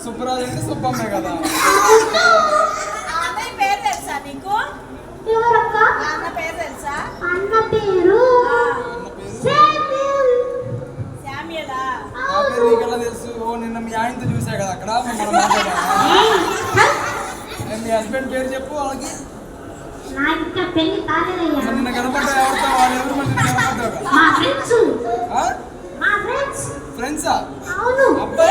సుబ్బరాజు అంటే సుబ్బమ్మే కదా. అన్నయ్య పేరు తెలుసా నీకు? ఎవరక్క? అన్న పేరు తెలుసా? అన్న పేరు శామ్యులా? నా పేరు నీకెలా తెలుసు? ఓ నిన్న మీ ఆయనతో చూసా కదా అక్కడ మనం మాట్లాడాము. మీ హస్బెండ్ పేరు చెప్పు వాళ్ళకి. నా ఇంకా పెళ్లి కాలేదయ్యా. నిన్న కనపడ్డా ఎవరితో? వాళ్ళు ఎవరు మరి నిన్న కనపడ్డావు? మా ఫ్రెండ్స్. ఆ? మా ఫ్రెండ్స్. ఫ్రెండ్సా? అవును. అబ్బాయి